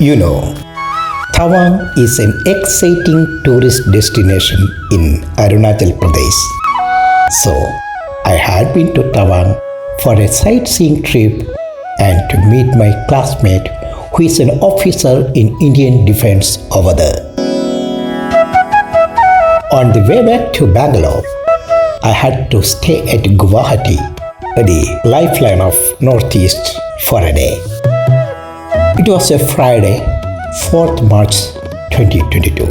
You know, Tawang is an exciting tourist destination in Arunachal Pradesh. So, I had been to Tawang for a sightseeing trip and to meet my classmate who is an officer in Indian Defence over there. On the way back to Bangalore, I had to stay at Guwahati, the lifeline of Northeast, for a day. It was a Friday, 4th March 2022.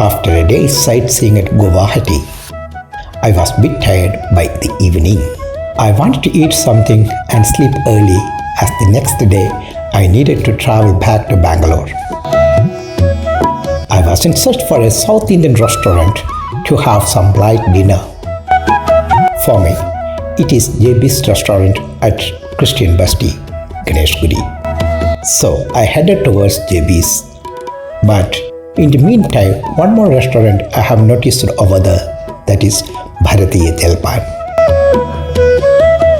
After a day's sightseeing at Guwahati, I was a bit tired by the evening. I wanted to eat something and sleep early as the next day I needed to travel back to Bangalore. I was in search for a South Indian restaurant to have some light dinner. For me, it is JB's restaurant at Christian Basti, Ganesh Gudi. So I headed towards JB's. But in the meantime, one more restaurant I have noticed over there, that is Bharatiya Jalpan.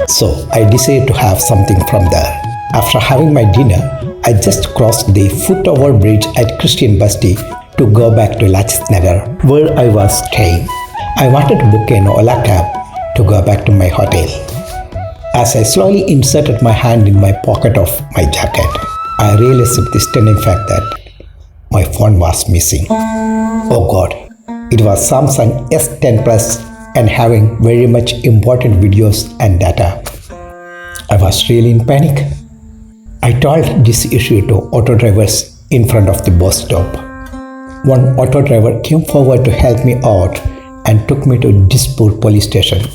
So I decided to have something from there. After having my dinner, I just crossed the foot-over bridge at Christian Basti to go back to Lachit Nagar, where I was staying. I wanted to book an Ola cab to go back to my hotel. As I slowly inserted my hand in my pocket of my jacket, I realized the stunning fact that my phone was missing. Oh God, it was Samsung S10 Plus and having very much important videos and data. I was really in panic. I told this issue to auto drivers in front of the bus stop. One auto driver came forward to help me out and took me to Dispur police station.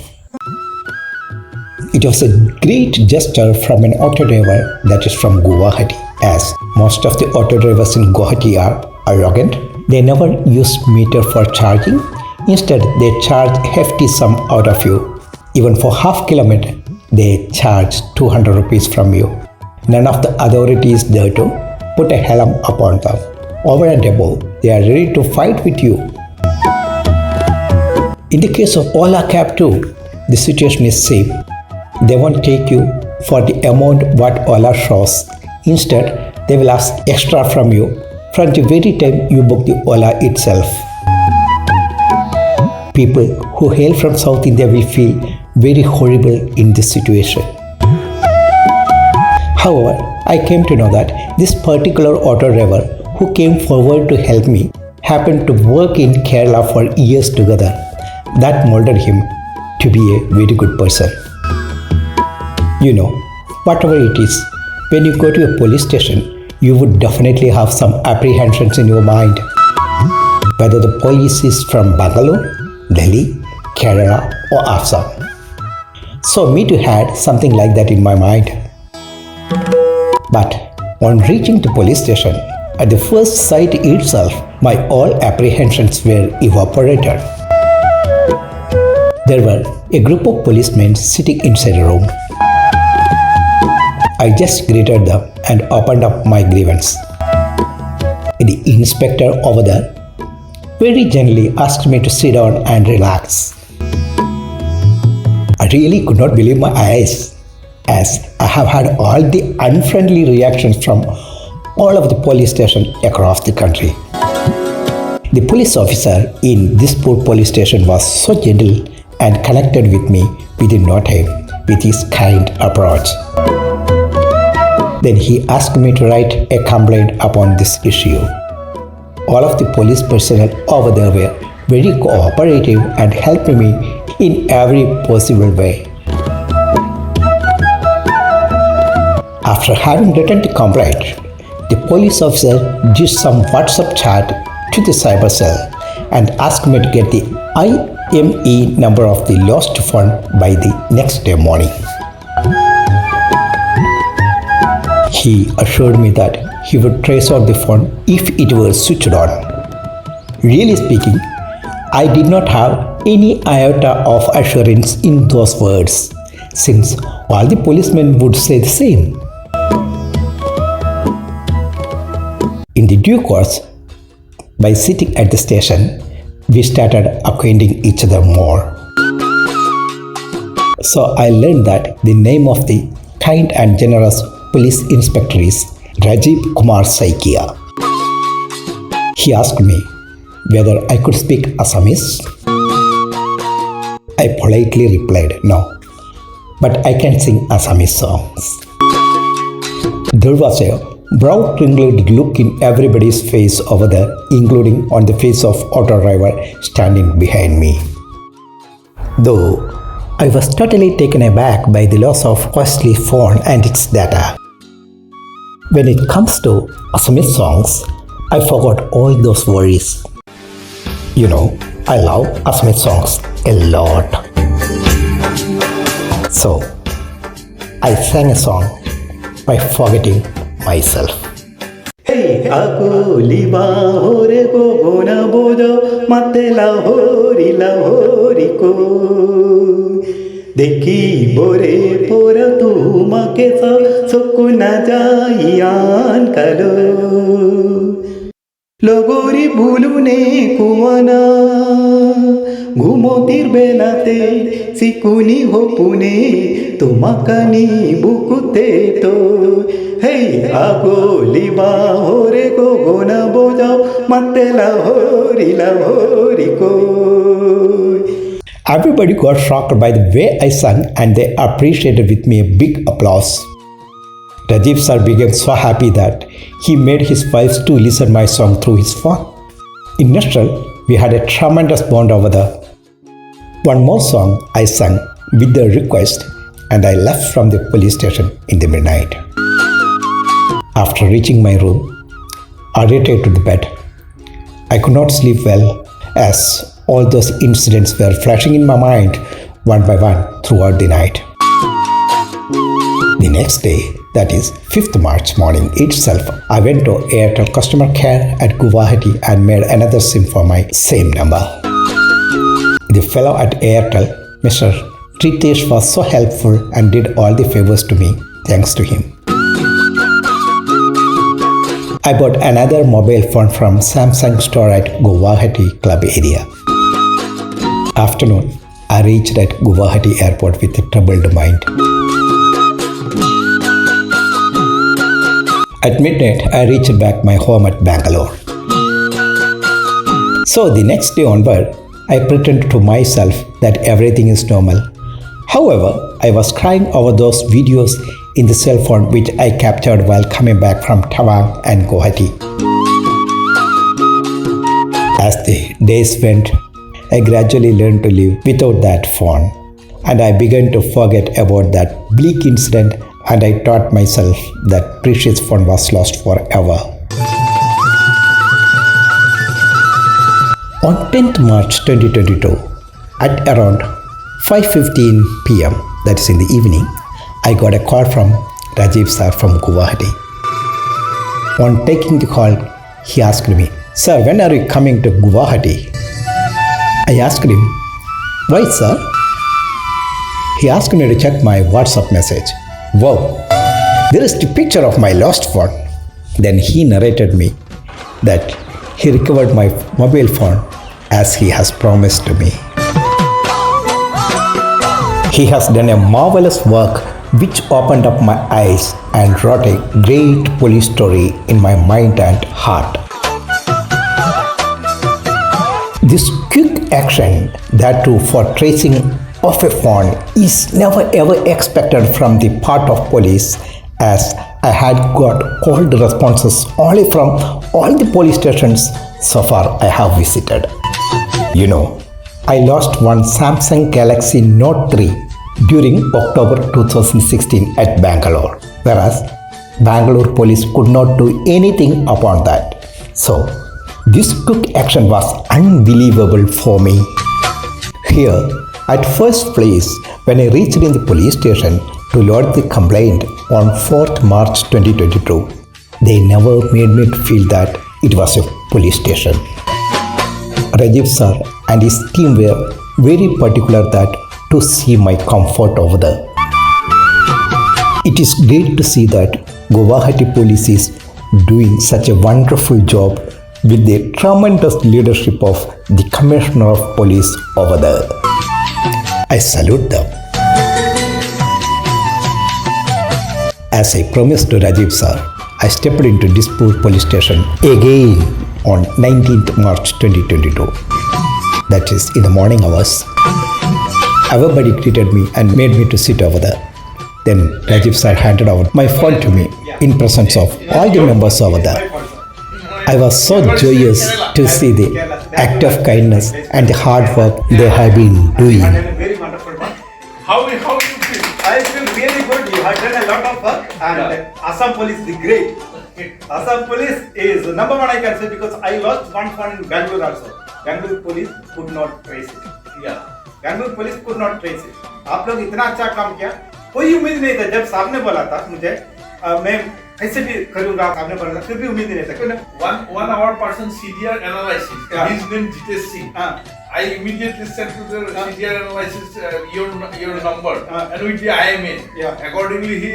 It was a great gesture from an auto driver that is from Guwahati, as most of the auto drivers in Guwahati are arrogant. They never use meter for charging. Instead, they charge hefty sum out of you. Even for half kilometer, they charge 200 rupees from you. None of the authority is there to put a helm upon them. Over and above, they are ready to fight with you. In the case of Ola Cab too, the situation is same. They won't take you for the amount what Ola shows. Instead, they will ask extra from you from the very time you book the Ola itself. People who hail from South India will feel very horrible in this situation. However, I came to know that this particular auto driver who came forward to help me happened to work in Kerala for years together. That molded him to be a very good person. You know, whatever it is, when you go to a police station, you would definitely have some apprehensions in your mind. Whether the police is from Bangalore, Delhi, Kerala or Assam. So me too had something like that in my mind. But on reaching the police station, at the first sight itself, my all apprehensions were evaporated. There were a group of policemen sitting inside a room. I just greeted them and opened up my grievance. The inspector over there very gently asked me to sit down and relax. I really could not believe my eyes, as I have had all the unfriendly reactions from all of the police stations across the country. The police officer in Dispur police station was so gentle and connected with me within no time with his kind approach. Then he asked me to write a complaint upon this issue. All of the police personnel over there were very cooperative and helped me in every possible way. After having written the complaint, the police officer did some WhatsApp chat to the cyber cell and asked me to get the IME number of the lost phone by the next day morning. He assured me that he would trace out the phone if it were switched on. Really speaking, I did not have any iota of assurance in those words, since all the policemen would say the same. In the due course, by sitting at the station, we started acquainting each other more. So I learned that the name of the kind and generous police inspector is Rajiv Kumar Saikia. He asked me whether I could speak Assamese. I politely replied no, but I can sing Assamese songs. There was a brow-wrinkled look in everybody's face over there, including on the face of auto driver standing behind me. Though I was totally taken aback by the loss of costly phone and its data. When it comes to Assamese songs, I forgot all those worries. You know, I love Assamese songs a lot. So, I sang a song by forgetting myself. Hey, akoli bahore ko gona bojo mate lahori ko देखी बोरे पोरा तुम्हाके सा Sukuna जाइयान कलो लोगोरी भूलुने कुआना घूमो तीर बेलाते सिकुनी हो पुने तुमाकानी बुकुते तो हे आगोली बाहोरे को gonna बोजाओ मते लाहोरी को. Everybody got shocked by the way I sang and they appreciated with me a big applause. Rajiv sir became so happy that he made his wife to listen my song through his phone. In nutshell, we had a tremendous bond over there. One more song I sang with the request and I left from the police station in the midnight. After reaching my room, I retired to the bed. I could not sleep well as all those incidents were flashing in my mind one by one throughout the night. The next day, that is 5th March morning itself, I went to Airtel customer care at Guwahati and made another SIM for my same number. The fellow at Airtel, Mr. Ritesh, was so helpful and did all the favors to me. Thanks to him, I bought another mobile phone from Samsung store at Guwahati club area. Afternoon, I reached at Guwahati airport with a troubled mind. At midnight, I reached back my home at Bangalore. So the next day onward, I pretended to myself that everything is normal. However, I was crying over those videos in the cell phone which I captured while coming back from Tawang and Guwahati. As the days went, I gradually learned to live without that phone, and I began to forget about that bleak incident, and I taught myself that precious phone was lost forever. On 10th March 2022, at around 5:15 p.m., that is in the evening, I got a call from Rajiv sir from Guwahati. On taking the call, he asked me, "Sir, when are you coming to Guwahati?" I asked him, "Why, sir?" He asked me to check my WhatsApp message. Wow, there is the picture of my lost phone. Then he narrated me that he recovered my mobile phone as he has promised to me. He has done a marvelous work which opened up my eyes and wrote a great police story in my mind and heart. This quick action, that too for tracing of a phone, is never ever expected from the part of police, as I had got cold responses only from all the police stations so far I have visited. You know, I lost one Samsung Galaxy Note 3 during October 2016 at Bangalore, whereas Bangalore police could not do anything upon that. So, this quick action was unbelievable for me. Here, at first place, when I reached in the police station to lodge the complaint on 4th March 2022, they never made me feel that it was a police station. Rajiv sir and his team were very particular that to see my comfort over there. It is great to see that Guwahati police is doing such a wonderful job with the tremendous leadership of the Commissioner of Police over there. I salute them. As I promised to Rajiv sir, I stepped into Dispur police station again on 19th March 2022. That is in the morning hours. Everybody greeted me and made me to sit over there. Then Rajiv sir handed over my phone to me in presence of all the members over there. I was so joyous to see the act of kindness and the hard work they have been doing. Very wonderful one. How you feel? I feel really good. You have done a lot of work, and Assam Police is great. Assam Police is number one, I can say, because I lost one phone in Bangalore also. Bangalore Police could not trace it. Yeah. Bangalore Police could not trace it. आप लोग इतना अच्छा काम किया, कोई उम्मीद नहीं था जब सामने बोला था मुझे मैं ऐसे भी करूँगा, आपने बोला था फिर भी उम्मीद नहीं था क्यों ना? One our person CDR analysis. Yeah. His name Jitesh Singh. I immediately sent to the CDR analysis your number and with the IMA. Yeah. Accordingly he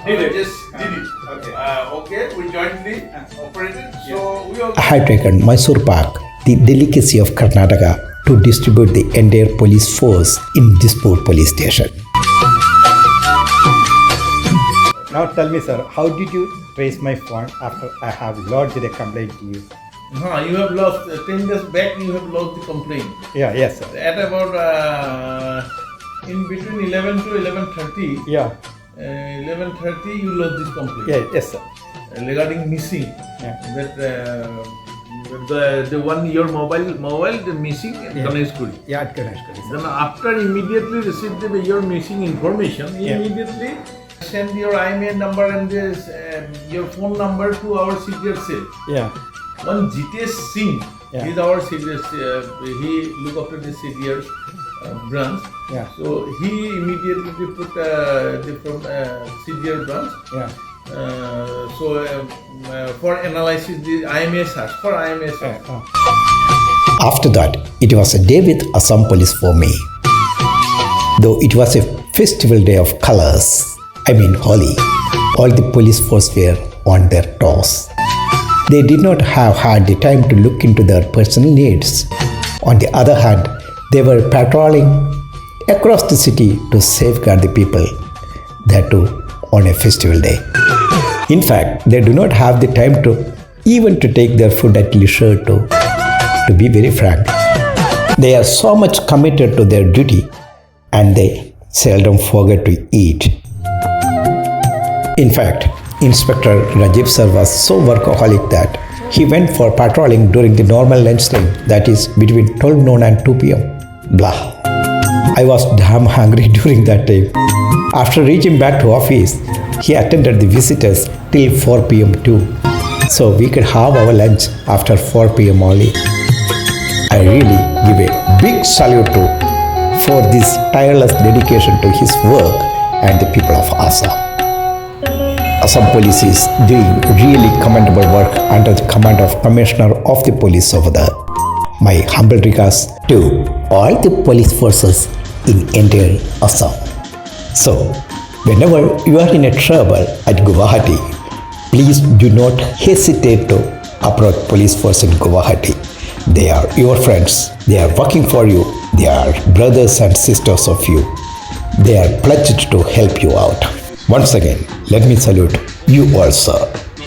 Did it. just did it. Okay. Okay. We jointly operated. So we all. I had taken Mysore Park, the delicacy of Karnataka, to distribute the entire police force in Dispur police station. Now tell me, sir, how did you trace my phone after I have lodged a complaint to you? You have lost 10 days back. You have lost the complaint. Yeah, yes, sir. At about in between 11 to 11:30. Yeah, 11:30 you lost this complaint. yeah, yes, sir. Regarding missing. Yeah. That the one your mobile the missing in Yeah. Ganeshpuri. Yeah, at Ganeshpuri, sir. Then after immediately received your missing information, Yeah. immediately send your IMEI number and this, your phone number to our CDR cell. Yeah, One Jitesh Singh Yeah. is our CDR. He look after the CDR branch. yeah, So he immediately put the from CDR branch. yeah. For analysis, the IMA search for IMA search. After that, it was a day with Assam Police for me. Though it was a festival day of colors, I mean Holi, all the police force were on their toes. They did not have had the time to look into their personal needs. On the other hand, they were patrolling across the city to safeguard the people, that too on a festival day. In fact, they do not have the time to even to take their food at leisure to be very frank. They are so much committed to their duty and they seldom forget to eat. In fact, Inspector Rajiv sir was so workaholic that he went for patrolling during the normal lunch time, that is between 12 noon and 2 p.m. Blah. I was damn hungry during that time. After reaching back to office, he attended the visitors till 4 p.m. too. So we could have our lunch after 4 p.m. only. I really give a big salute to for this tireless dedication to his work and the people of Assam. Assam Police is doing really commendable work under the command of Commissioner of the Police over there. My humble regards to all the police forces in entire Assam. So, whenever you are in a trouble at Guwahati, please do not hesitate to approach police force in Guwahati. They are your friends. They are working for you. They are brothers and sisters of you. They are pledged to help you out. Once again, let me salute you all, sir.